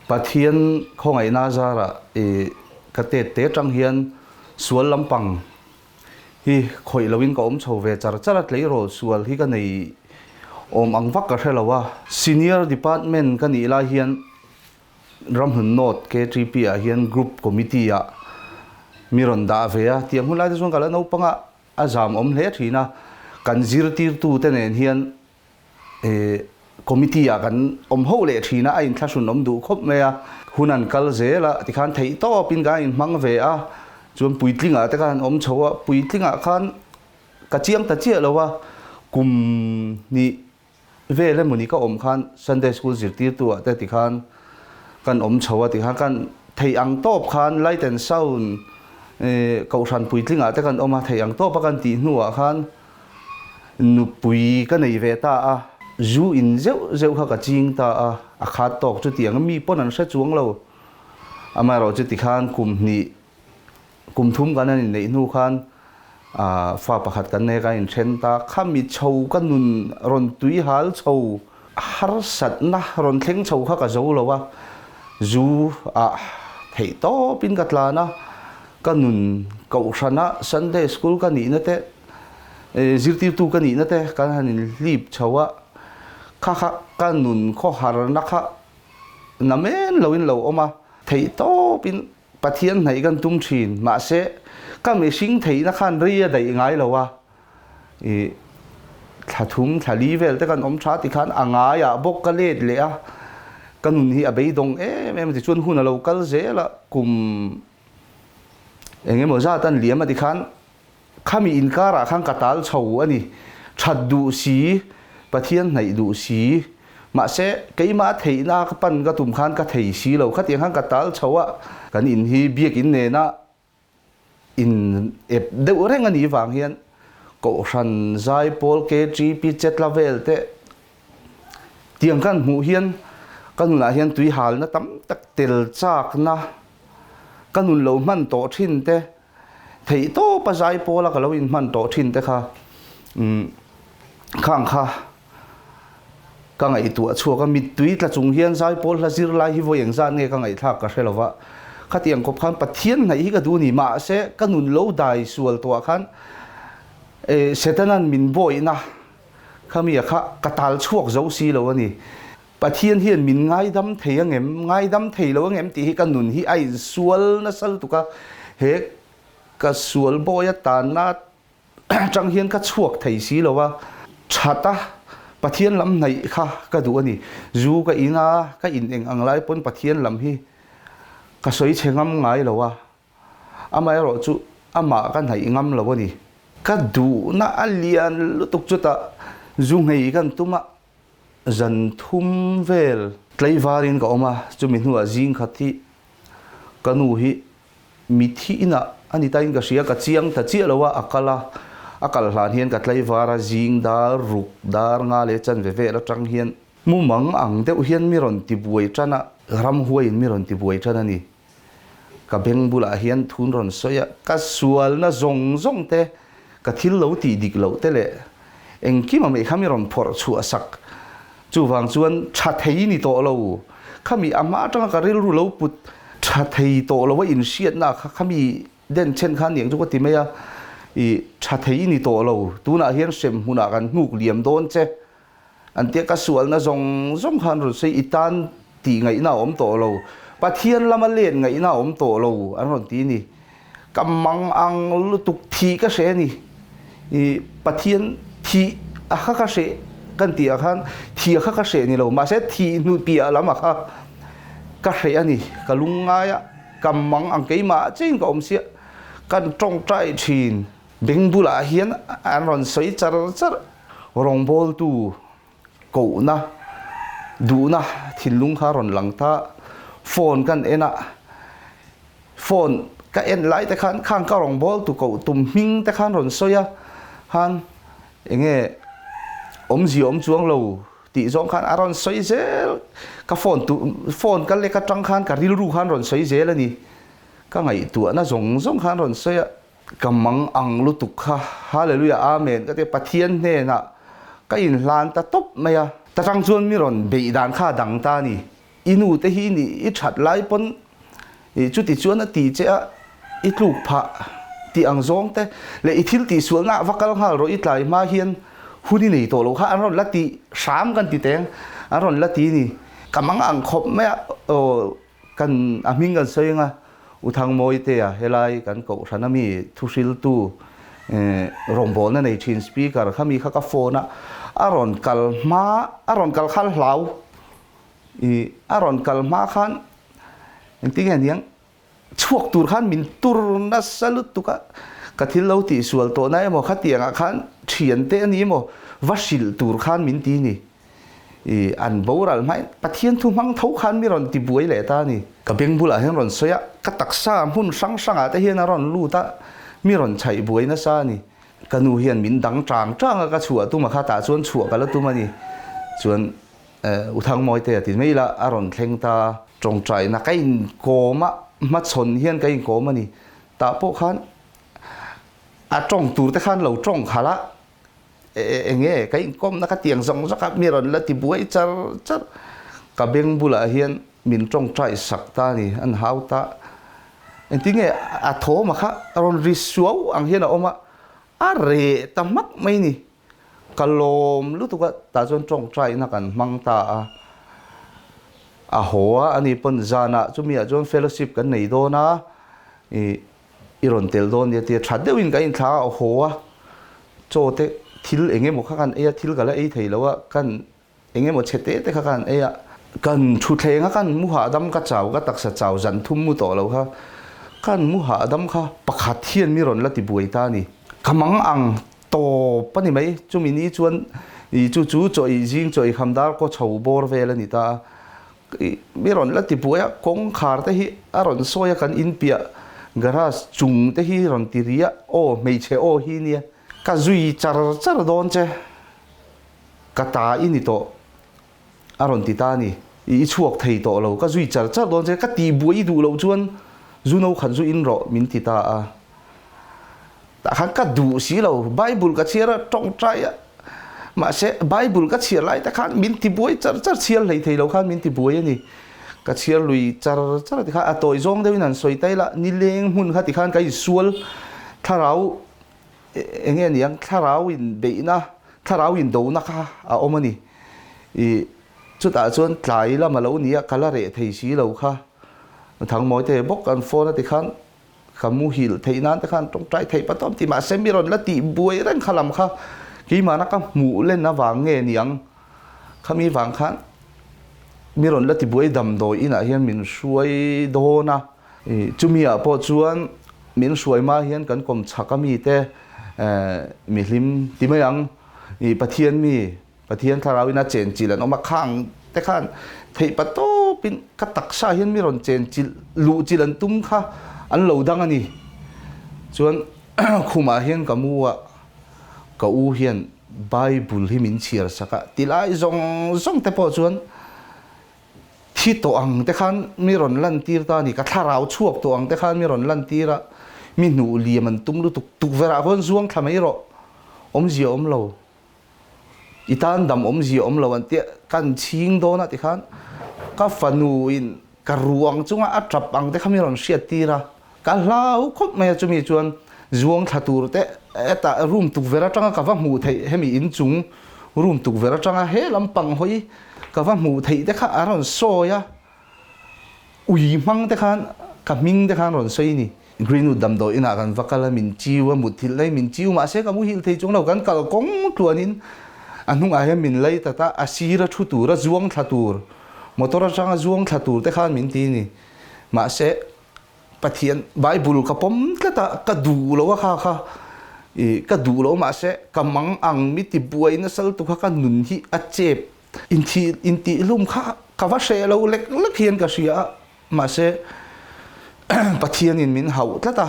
pathian khongai na zara kate te tang hian sual lampang hi khoi lovin ka chho ve char charat lei ro sual hi ka nei ang vak ka hrelowa senior department ka ni la hian ramhun not KTP a hian group committee a miron da ve a tiang hun lai te song kala no panga azam hle thina kan zir tir tu te nen hian committee a kan ho le thina a in thlasun du khop me a hunan kal zela ti khan thei to pin ga in mang ve a chuan puitlinga te kan chowa puitlinga khan ka chiang ta chia lowa kum ni ve le muni ka khan Sunday school zir tir tu a te ti khan kan chowa ti khan kan thei ang top khan light and sound kau san puitlinga te kan thei ang top kan ti hnuwa khan nu pui ka nei ve ta a zu in zeu kha ka ching ta a khat tok chu tiang mi pon an se chuang lo ama ro chu ti khan kum thum kan an nei nu khan fa pakhat kan ne ka in then ta khami chho kan nun ron tui hal chho har sat na ron thleng chho kha ka zo lowa zu thei to pin ka tlana kan nun kau sana Sunday school ka ni na te zirtir tu ka ni na te kan hanin lip chawa kha kan nun kho har na kha namen loin lo oma thei to pin pathian nei kan tum thin ma se ka me sing thei na khan ria dai ngai lowa thathum thali vel te kan tha ti khan anga ya bok ka let le a kan nun hi abei dong em ti chuan hun lo kal zela kum engemaw zatan liam a ti khan khami inkara khang katal chho ani thaddu si pathian nei du si ma se keima theina ka pan ka tum khan ka thei si lo khatiang khang katal chhowa kan in hi biak in ne na in ep deuh reng ani wang hian ko ran zai pol KGP chetla vel te tiang kan mu hian kanula hian tui hal na tam tak tel chak na kanun lo man to thin te thei to pa zai pola ka lo in man to thin te kha khang kha ka ngai tu chu ka mit tui tla chung hian zai pol la zir lai hi voyeng zan nge ka ngai thak ka hrelowa khatiang kop khan pathian nei hi ka du ni ma se kanun lo dai sual to khan setanan min boy na khami kha katal chuak zo si lo ani pathian hian min ngai dam thei angem ngai dam thei lo angem ti hi kanun hi ai sual na sal tu ka he ka sual boya ta na chang hian ka chuak thei si lowa chata pathian lam nei kha ka du ani zu ka ina ka in eng anglai pon pathian lam hi ka soi chengam ngai lowa amai ro chu ama kan hai ngam lo ni ka du na alian lutuk chuta zu ngei kan tuma zan thum vel tleivarin ka oma chumin hnuwa jing khati kanu hi mithi ina ani tain ka sia ka chiang ta chi lowa akal hlan hian ka tleivara jing dar ruk dar nga le chan ve ve la tang hian mu mang ang deuh hian miron ti buai chana ram huain miron ti buai chana ni ka beng bula hian thun ron soya ka sual na zong te ka thil lo ti dik lo te le engki ma me khamiron phor chu asak chu wang chuan tha thei ni to lo khami ama tanga ka ril ru lo put tha thei to lo wa in siat na khami den chen khan niang chu ko ti meya I tha thei ni to lo tuna hian sem huna kan nguk liam don che an te ka sual na zong khan ru sei itan ti ngai na om to lo pathian lama len ngai na om to lo an ron ti ni kamang ang lutuk thi ka se ni pathian thi a kha ka se kan ti a khan thi a kha ka se ni lo ma se thi nu pi a lama kha ka se ani ka lunga ya kamang ang keima chen ka om sia kan tong trai thin beng bula hian an ron soi char rong bol tu ko na du na thilung kha ron lang ta phone kan ena phone ka en lai te khan khang ka rong bol tu ko tum hing te khan ron soya han enge om chuang lo ti zong khan aron soi zel ka phone ka le ka tang khan ka ril ru khan ron soi zel ani ka ngai tu na zong khan ron soya kamang ang lutuk kha hallelujah amen ka te pathian ne na ka in hlan ta top maya ta tang chuan mi ron be dan kha dang ta ni inu te hi ni I that lai pon chu ti chuan a ti che a I tluk pha ti ang zong te le I thil ti sual na vakal hal ro I tlai ma hian huni nei to lo kha an ron la ti sam kan ti teng an ron la ti ni kamang ang khop me o kan aming kan soinga uthang moi te a helai kan ko thanami thusil tu rombol na nei chin speaker khami kha ka phone aron kal khal hlau aron kal ma khan engting aniang chuak tur khan min tur na salut tu ka thil lo ti sual to na mo khatianga khan thian te ani mo vasil tur khan min ti ni an boral mai pathian thu mang thau khan mi ron ti buai le ta ni ka beng bula hen ron soya ka taksa hun sang anga te hian ron lu ta mi ron chai buai na sa ni kanu hian min dang chang ka chua tu ma kha ta chuan chua ka la tu ma ni chuan uthang moi te ti mai la aron thleng ta trong trai na kai ko ma chon hian kai ko ma ni ta po khan a trong tur te khan lo trong khala enge kai kom na ka tiang zong zaka mi ron la ti buai char ka beng bula hian min trong trai sak ta ni an hau ta entinge a tho ma kha ron risuau ang hian a oma a re ta mak mai ni kalom lu tu ka ta chon trong trai na kan mang ta a hoa ani pon zana chumi a chon fellowship kan nei do na iron tel don ye ti thad deuin ka in tha a hoa cho te thil enge mo kha kan e thil gala e thei lawa kan enge mo chete te kha kan e kan thu thlenga kan mu ha dam ka chaw ka taksa chaw zan thum mu to lo kha kan mu ha dam kha pakhat thian mi ron la ti buai ta ni kamang ang to pani mai chumi ni chuan chu choi jing choi khamdar ko chho bor vel ani ta mi ron la ti buai kong khar te hi aron soya kan in pia garas chung te hi ron ti ria o mei che o hi ni ka zui char don che ka ta ini to aron ti ta ni I chuak thei to lo ka zui char don che ka ti buai du lo chuan zuno khan zu in ro min ti ta ta khan ka du si lo bible ka chira tong trai ma se bible ka chir lai ta khan min ti buai char chial lei thei lo khan min ti buai ani ka chiar lui char ti kha atoi zong deuin an soi tai la ni leng hun kha ti khan kai sual tharau enge niang tharau in beina tharau in do na kha a omani chu ta chuan tlai la malo ni a kala re thei si lo kha thang moi te bok kan phone ti khan kamu hil thei nan te khan tong trai thei patom ti ma semiron la ti buai ran khalam kha ki ma na ka mu len na wang nge niang khami wang khan miron la ti buai dam do ina hian min suai do na chumi a po chuan min suai ma hian kan kom chakami te mi hlim ti mayang pathian tharawina chen chilan oma khang te khan thei pato pin ka taksa hian mi ron chen chil lu chilan tum kha an lo dang ani chuan khuma hian kamuwa ka u hian bible hi min chiar saka tilai zong te po chuan thi to ang te khan mi ron lan tir ta ni ka tharau chuak to ang te khan mi ron lan tira mi nu liam tum lu tuk vera hon zuang thamai ro om ji om lo itan dam om ji om lo an te kan ching do na ti khan ka fanu in ka ruang chunga a trap ang te khami ron sia tira ka hlau khop me chumi chuan zuang thatur te eta room tuk vera tanga ka va mu thei hemi in chung room tuk vera tanga he lampang hoi ka va mu thei te kha aron soya ui mang te khan ka ming te khan ron soi ni greenwood dam do ina kan vakala min chiwa muthil lai min chiu ma se ka mu hil thei chung lo kan kal kong tuanin anung a he min lai tata asira thu tur zuang thatur motora changa zuang thatur te khan min ti ni ma se pathian bible ka pom tlata ka du lo kha ka du lo ma se kamang ang mi ti buai na sal tu kha ka nun hi a chep in ti lum kha ka va se lo lek hian ka sia ma se pathian in min hau tlata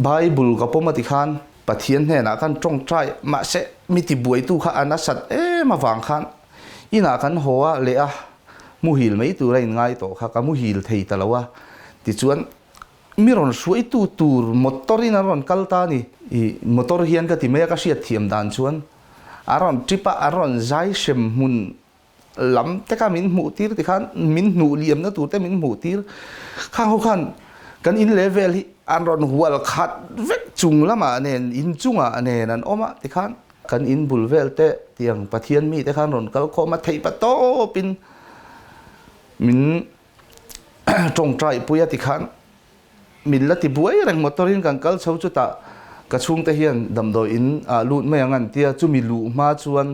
bible ka pom ati khan pathian he na kan tong trai ma se mi ti buai tu kha ana sat ma wang khan ina kan hoa le a mu hil mai tu rain ngai to kha ka mu hil thei talawa ti chuan miron suai tu tur motorin aron kalta ni motor hian ka ti me ka sia thiam dan chuan aron tripa aron zai sem mun ลำแต่ข้ามินหมูตีร์ที่ขันมินหนูเลี่ยมนะตัวแต่มินหมูตีร์ข้างเขาขันกันอินเลเวลอันรอนหัวขัดเวกจุงละมาเนี่ยอินจุงอ่ะเนี่ยนั่นออกมาที่ขันกันอินบุลเวลเตะเตียงปะเทียนมีที่ขันรอนก็เขามาเทปะโตปินมินจงใจปุยที่ขันมินละที่บวยแรงมอเตอรินกันก็เช่าจุดตากระชุ่งตะเฮียนดำโดอินลูดไม่ยังงั้นเตียจุมิลูมาชวน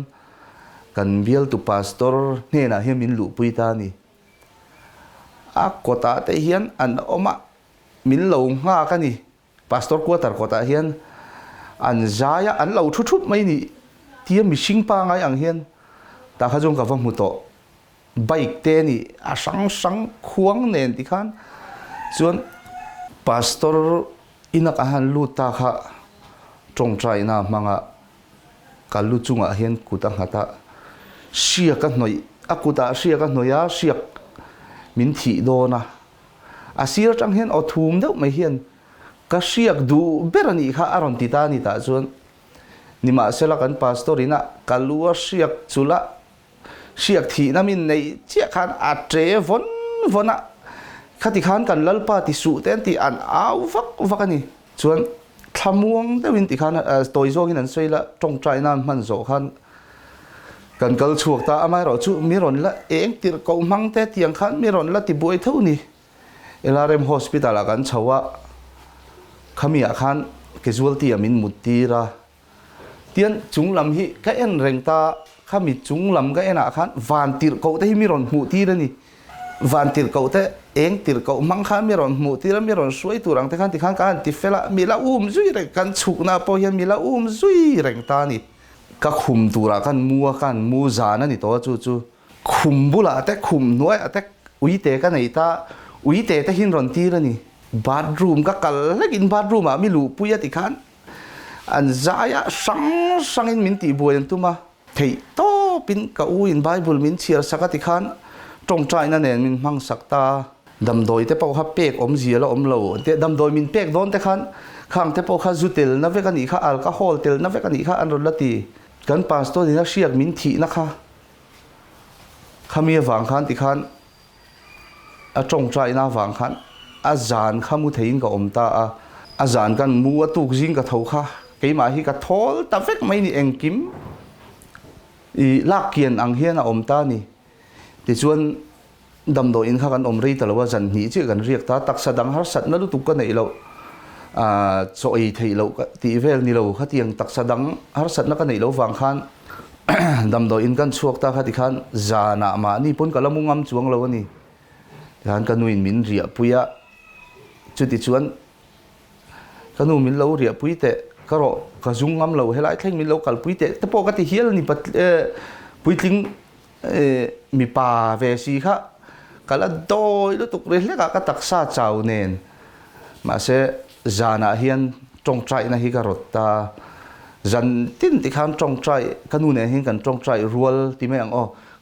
กันเบียลตุพาสตอร์เนี่ยนะเฮียมินลูปุยตานี่กอตาตะเฮียนอันออกมามินเหลงห้ากันนี่พาสตอร์กัวตาร์กอตาเฮียนอันใจอันเหลาทุบๆไม่นี่เตียมิชิงปางไงอังเฮียนตาข้าจงกับว่ามุโตไบค์เตนี่สังควงเนินที่ขันส่วนพาสตอร์อินักอาหารลูตาค่ะจงใจนะมังการลูจุงอาเฮียนกุตังหัตเสียกันหน่อยกุตาเสียกันหน่อยเสียมินทีโดนะเสียจังเฮียนเอาทุ่มเดียวไม่เฮียนก็เสียดูเบรนี่ค่ะอารมณ์ติดตานี่ตาส่วนนี่มาเสละกันพาสตอรินะการลูเสียจุละเสียทีนั้นมินในเจ้าขันอาเจวนนะขัดที่ขันกันลัลปาที่สุเต็นที่อันวักนี่ส่วนทำวงแต่วินที่ขันตัวโจกินันสวยละจงใจนั้นมันโจขันกันกัลชวกตาไม่เราจูมีรอนละเองติดกมังแต่เตียงขันมีรอนละที่บวยเท่านี้เอลาเรมฮอสพิตาลกันชาวะขมีอาคารเกจวลตีมินมุดตีระเตียนจุงลำฮีก็เอ็นเร่งตาขมีจุงลำก็เอ็นอาคารวันติดเขาแต่มีรอนมุดตีระนี่วันติดเขาแต่เองติดเขามังคันมีรอนมุดตีระมีรอนสวยตัวรังแต่ขันที่ขันกันติดเฟละมีละซุยเร่งกันฉุกนาพอยันมีละซุยเร่งตานี่ก็คุมตัวกันมัวจานะนี่ตัวจู่คุมบุละแต่คุมน้อยแต่อุยเตกันไหนตาอุยเตแต่หินรอนตีระนี่บาร์รูมก็กัลเล็กอินบาร์รูมมีลูปุยติขันอันใจสังอินมินตีบวยตัวมาเทโตปินกับอุยนไบเบิลมินเชียร์สักติขันจงใจนั่นเองมินมังสักตาดำโดยแต่พอเขาเป๊กอมเสียแล้วอมเหลวแต่ดำโดยมินเป๊กโดนแต่ขันข้างแต่พอเขาจุดเตลนับเวกันอีกข้าอัลกอฮอล์เตลนับเวกันอีกข้าอันรถตีกันพาสตัวนี้นักเชียร์มินทีนะคะขามีฝังขันติขันจงใจน่าฝังขันอาจารย์ข้ามุทัยอินกับอมตาอาจารย์กันมัวตุกจิงกับเท้าข้าเกี่ยมาฮีกับทอลตาเฟกไม่นี่เองกิมลากเกียนอังเฮียนอมตานี่ที่ส่วนดำโดอินข้ากันอมรีตลอดว่าจันหีชื่อกันเรียกตาตักสะดังฮัสัตนั่นตุกกันไหนเราโซอีไทยเราตีเวลนี่เราขัดยังตักสะดังฮัสัตนั่นกันไหนเราฝังขันดำโดอินกันช่วงตาขัดที่ขันจานามานี่พ้นกับละมุงงำจวงเรานี่ขันกันนุนมินเรียปุยะจุดที่ชวนกันนุมินเราเรียปุยเตะก็รอกระจุงงำเราให้ไล่แข่งมินเรากัลปุยเตะแต่ปกติเฮียนี่ปัดปุยทิ้งมีป่าเวสีค่ะกัลโดยแล้วตุกเรื่องเล็กก็ตักซาเจ้าเนนมาเสจานาเฮียนจงใจนะฮิกรตาจันตินที่ขันจงใจกันนุนเองกันจงใจรัวที่ไม่ยัง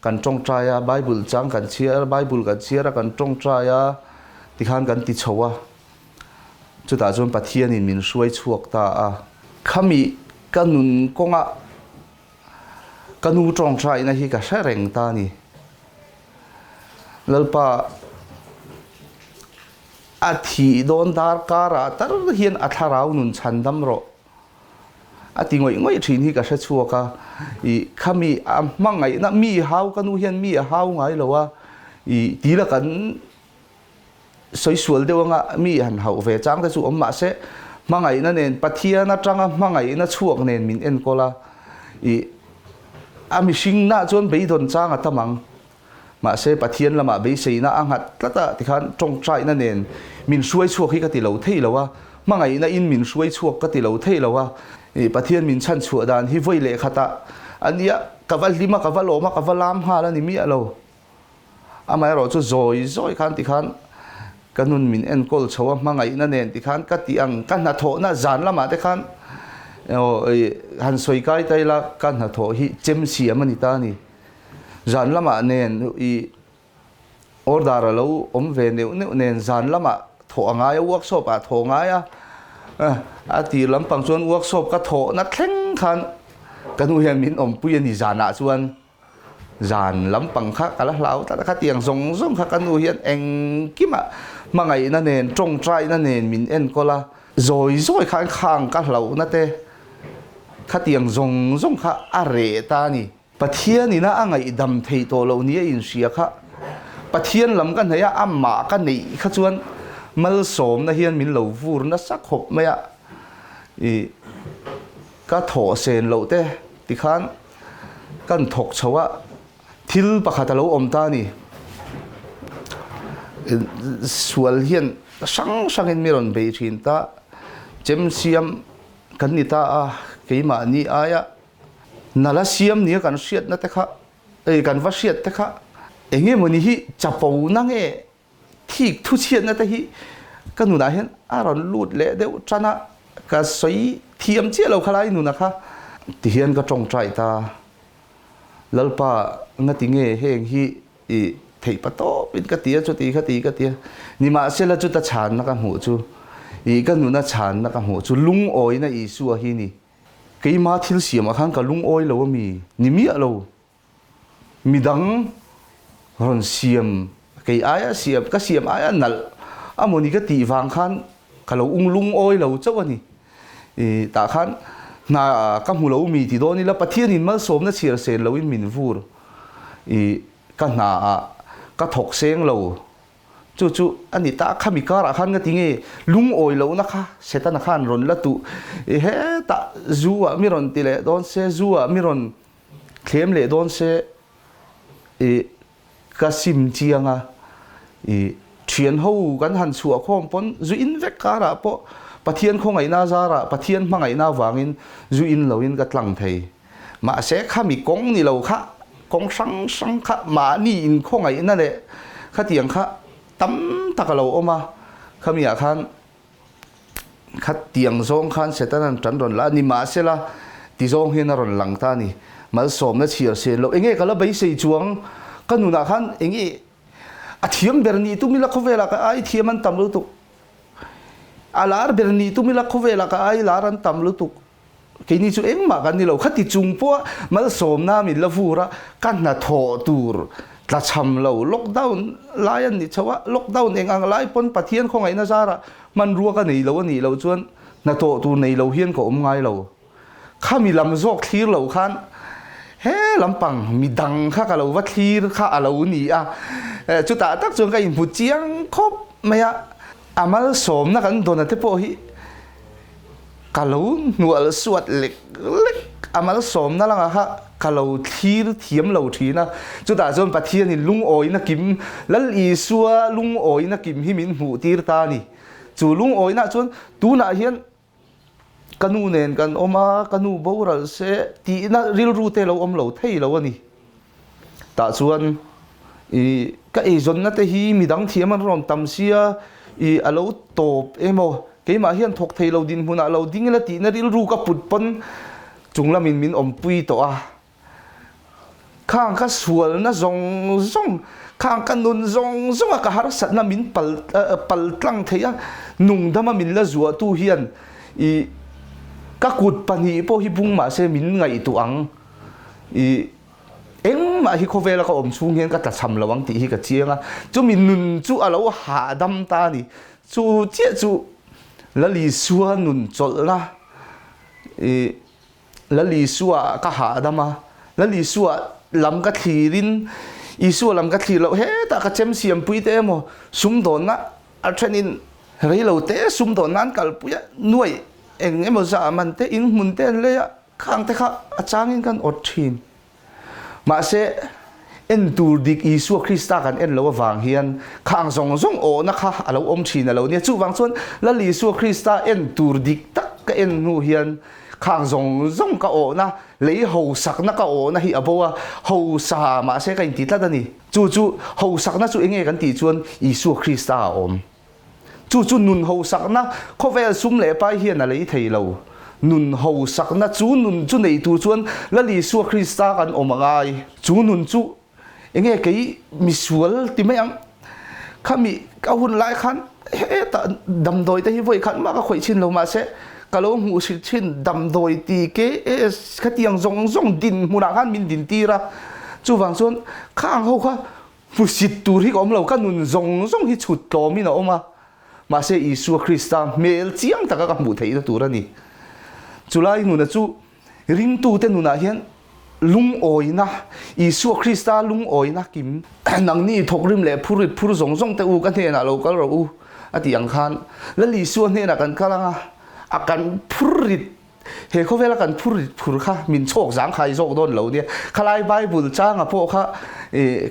กันจงใจไบเบิลจังกันเชียร์ไบเบิลกันเชียร์กันจงใจที่ขันกันติดชัวจุดตาจนปัทเทียนินมินช่วยช่วงตาขามีกันนุนกงกันนูจงใจนะฮิกับเสร็งตานี่แล้วป่าอาทิโดนดาร์การ์ตาร์เฮียนอัฐาราวนุนชันดำรอติงวยทิ้งที่กับเสชัวก็ขามีมังไงนะมีฮาวกันนูเฮียนมีฮาวไงหรือว่าตีละกันสวยๆเดียวงะมีหันเห่าเวจังแต่สุอมมาเสมังไงนั่นเองปัทเทียนะจังมังไงนะช่วงเนนมินเอ็นก็ละมีสิ่งน่าจนไปโดนจังอะตมังมาเสปัทเทียนละมาไปเสียนะอังหัดแล้วแต่ที่ขันจงใจนั่นเองมินช่วยช่วงที่กติเหลาเที่ยวว่ามังไงนะอินมินช่วยช่วงกติเหลาเที่ยวว่าปัทเทียนมินชั้นชัวดานที่ไว้เละขตาอันนี้กับวัลลิมากับวัลโลมากับวัลลามฮาแล้วนี่มีอะไรไม่เราจะจอยขันที่ขันกันนุนมินเอ็นกอลชัวมังไงนั่นเองที่ขันกติอังกันหัดโถน่าจานละมาที่ขันหันสวยกายใจละกันหัดโถฮิเจมเสียมันนี่ตานี่จานละมาเนนออร์ดาร์เราเวเนเนนจานละมาโถง่ายวักศพโถง่ายตีลำปังส่วนวักศพก็โถนัดแข่งขันกันนุนมินปุยนี่จานะส่วน dàn lắm bằng khác cả lão ta khác tiếng rong khác cái nuôi hiện anh kim ạ mà ngày nó nền trồng trái nó nền mình em có là rồi khang khang cả lão nó te khác tiếng rong khác à rẻ ta nè bát thiên nè na ngày đầm thầy tổ lão nia in xia khác bát thiên lắm cái này à mà cái này khác chuan mal sớm na hiện mình lão vu nó sắc hộp mấy ạ cái thổ sen lão te thì khán cái thọc cháu á thil pakhat alo om ta ni sual hian sang in miron be thin ta chem siam kan ni ta a keima ni aya nala siam ni kan siat na te kha kan va siat te kha enge moni hi chapo na nge thik thu chiat na te hi kan nu na hian aron lut le deu chana ka soi thiam che lo khalai nu na kha ti hian ka tong trai ta lalpa ngati nge heng hi thei pato pin ka tia chu ti kha ti ka tia ni ma se la chu ta chan na ka mu chu ka nu na chan na ka mu chu lung oi na su hi ni ke ma thil siam a khang ka lung oi lo mi ni mi lo mi dang ron siam ke aya siam ka siam aya nal amoni ka ti wang khan ka lo lung oi lo chaw ani ta khan na ka mu lo mi ti do ni la pathian in mal som na chir sen lo in min vur ka na ka thok seng lo chu ani ta khami ka ra khan ga tinge lung oi lo na kha setan khan ron la tu he ta zuwa mi ron ti le don se zuwa mi ron khlem le don se ka sim chianga thian ho kan han chu khom pon zu in vek ka ra po pathian khong ai na zara pathian mangai na wangin zu in loin ka tlang thei ma se khami kong ni lo kha kong sang kha ma ni in khong ai na le kha tiang kha tam takalo oma khami a khan kha tiang zong khan setan tran ron la ni ma se la ti zong hin ron lang ta ni mal som na chir se lo enge kala bai sei chuang kanuna khan enge a thiam berni tu mi la khowela ka ai thiam an tam lu tu alar berni tu mi la khowela ka ai laran tam lu tu ke ni chu eng ma kan ni lo khati chung po mal som na mi la vura kan na tho tur la cham lo lockdown lion ni chawa lockdown engang lai pon pathian khong ai na zara man ruwa ka nei lo chuan na to tu nei lo hian ko ngai lo khami lam zok thir lo khan he lampang mi dang kha ka lo wa thir kha alo ni a chu ta tak chuan ka in pu chiang khop maya amal som na kan dona te po hi kalau nual suat lek amal som na langa ha kalau thir thiam lo thina chu ta zon pathian in lung oi na kim lal i suwa lung oi na kim hi min hu tir ta ni chu lung oi na chun tu na hian kanu nen kan oma kanu boral se ti na ril ru te lo om lo thei lo ani ta chuan ka zon na te hi midang thiam an rom tam sia alo top emo keima hian thok thei lo din huna lo ding la ti na ril ru ka put pon chungla min om pui to a khang ka sual na zong khang ka nun zong ka har sat na min pal tlang theya nung dama min la zuwa tu hian ka kut pani po hi bung ma se min ngai tu ang eng ma hi khovela ka om chung hian ka ta cham lawang ti hi ka chianga chu min nun chu alo ha dam ta ni chu che chu lali suwa nun chol na lali suwa ka ha dama lali suwa lam ka thirin isu lam ka thilo he ta ka chem siam pui te mo sum don na a trenin reilo te sum don nan kal puya nuai eng emo za man te in mun te le khang te kha achangin kan othin ma se en tur dik isu krista kan en lo wang hian khang zong o na kha alo om thina lo ne chu wang chon lali su krista en tur dik tak ka en nu hian khang zong ka o na lei ho sak na ka o na hi abowa ho sa ma se ka in ti tla da ni chu ho sak na chu enge kan ti chuan isu krista om chu nun ho sak na khovel sum le pai hian a lei thei lo nun ho sak na chu nun chu nei tu chuan lali su krista kan omangai chu nun chu enge kei misual ti mai ang khami ka hun lai khan he ta dam doi te hi voi khan ma ka khoi chin lo ma se kalau mu chin dam doi ti ke khatiang zong din muna khan min din tira chu wang chuan khang ho kha pusit tur hi om lo ka nun zong zong hi chut to mi na oma ma se Isu Krista mel chiang taka ka mu thei tur ani chulai nu na chu ring tu te nu na hian lung oina Isu Krista lung oina kim nang ni thokrim le phurit phur zong zong te u ka ne na lo kal ro u ati ang khan la li su ne na kan kalanga akan phurit he kho vela kan phurit phur kha min chok jang khai zok don lo ne khalai bible changa po kha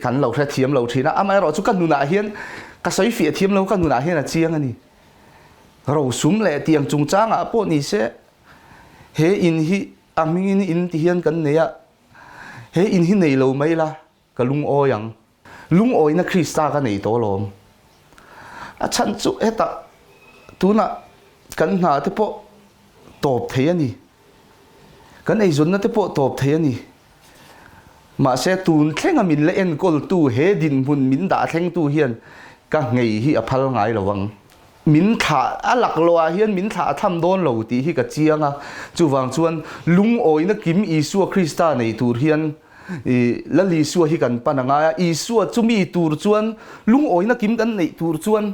kan lo thra thiam lo thina amai ro chu kan nu na hian ka soi fi thiam lo kan nu na hian a chiang ani ro sum le tiang chung changa po ni se he in hi aming in ti hian kan ne ya he in hi nei lo mai la ka lung oyang lung oi na Krista ka nei to lom a chan chu eta tuna kan na te po top thei ani kan ei zon na te po top thei ani ma se tun thleng amin le en kol tu he din mun min da thleng tu hian ka ngei hi a phal ngai lawang min tha alak lo a hian min tha tham don lo ti hi ka chianga chuwang chuan lung oi na kim Isu Krista nei tur hian la li su hi kan pananga Isu chumi tur chuan lung oi na kim kan nei tur chuan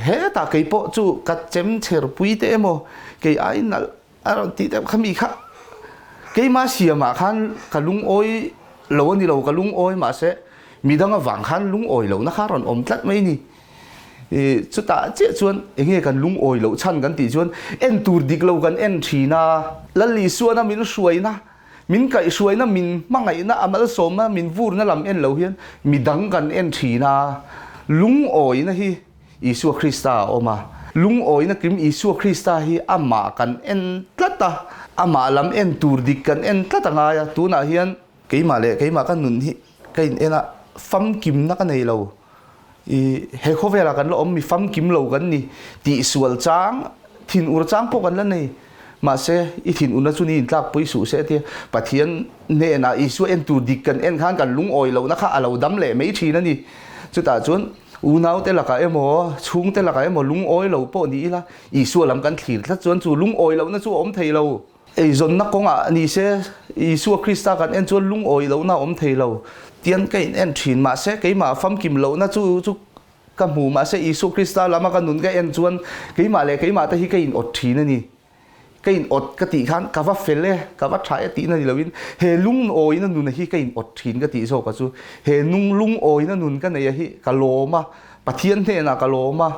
he ta kai po chu ka chem cher pui te mo ke ai na aron ti te khami kha ke ma sia ma khan ka lung oi lo ni lo ka lung oi ma se midanga wang khan lung oi lo na kharon om tlat mai ni chu ta che chuan enge kan lung oi lo chan kan ti chuan en tur dik lo kan en thina la li su na min suai na min kai suai na min mangai na amal som na min vur na lam en lo hian midang kan en thina lung oi na hi Isu Krista oma lung oi na kim Isu Krista hi ama kan en tlata ama lam en tur dik kan en tlata nga ya tu na hian keima kan nun hi kain ena fam kim na kan nei lo he khovela kan lo om mi fam kim lo kan ni ti sual chang thin ur chang po kan la nei ma se I thin una chu ni tlak pui su se te pathian ne na Isu en tur dik kan en khan kan lung oi lo na kha alo dam le mei thi na ni chu ta chun unau te laka emo chung te laka emo lung oi lo po ni la Isu lam kan thlir thla chuan chu lung oi lo na chu om thei lo ei zon na konga ni se Isu Krista kan en chu lung oi lo na om thei lo tian kai en thin ma se kai ma fam kim lo na chu ka mu ma se Isu Krista lama kan nun ka en chuan kai ma ta hi kai in ot thin ani kai in ot ka ti khan ka va fele ka va thai ti na ni lovin he lung oi na nun hi kai in ot thin ka ti so ka chu he nung lung oi na nun ka nei hi ka loma pathian the na ka loma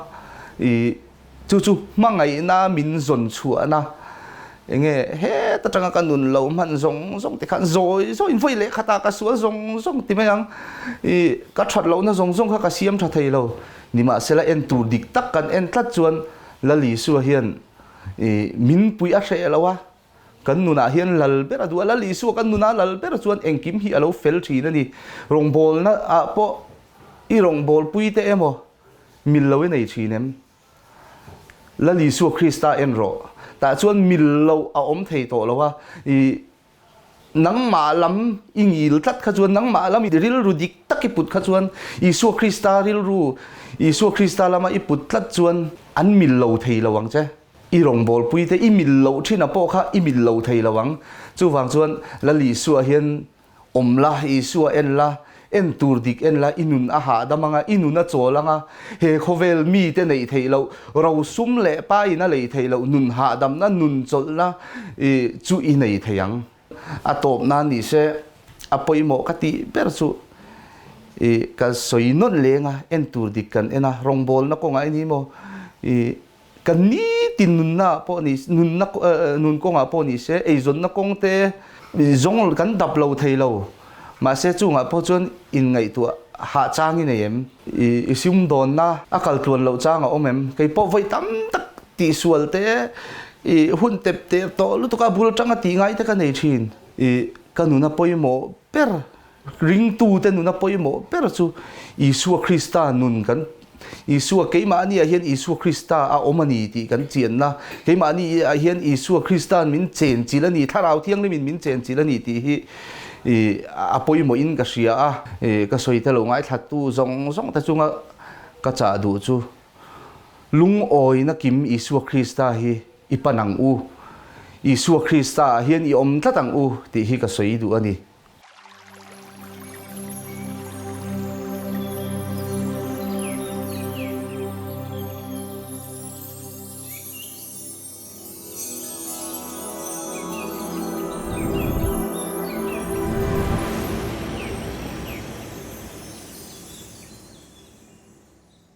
chu mangai na min zon chu ana enge he ta tanga kan nun lo man zong te khan zoi so in foi le khata ka su zong ti mayang ka that lo na zong kha ka siam tha thei lo ni ma sela en tur dik tak kan en tlat chuan la li su hian min pui a hre lawa kan nuna hian lal ber adu la li su kan nuna lal ber chuan engkim hi alo fel thin ani rong bol na a po I rong bol pui te emo mil lo nei thinem la li su Krista en ro ta chuan mil lo a om thei to lawa nang ma lam ingil tlat kha chuan nang ma lam ril ru dik tak put kha chuan Isu Krista ril ru Isu Krista lama I put tlat chuan an mil lo thei lawang che I rong bol pui te I mil lo thina po kha I mil lo thei lawang chu wang chuan la li su hian om la Isu en la en tur dik en la inun a ha damanga inun a cholanga he khovel mi te nei thei lo ro sum le pa ina lei thei lo nun ha dam na nun chol na chu I nei theiang a top na ni se a poimo ka ti ber chu ka soinon lenga en tur dik kan ena rong bol na ko ngai ni mo kan ni tin nun na po ni nun ko nga po ni se ei zon na kong te zong kan dap lo thei lo ma se chu nga po chon in ngai tu ha chang I nei sim don na akal tuan lo chang a omem kai po voi tam tak ti sual te hun tep te to lu to ka bul chang a ti ngai te ka nei thin ka nu na poimo per ring tu te nu na poimo per chu Isu Krista nun kan Isu keima ni a hian Isu Krista a omani ti kan chian na keima ni a hian Isu Krista min chen chilani tharau thiang le min chen chilani ti hi a poimo in ka sia a ka soite lo ngai that tu zong ta chunga ka cha du chu lung oi na kim Isu Krista hi ipanang u Isu Krista hian I om tlatang u ti hi ka soi du ani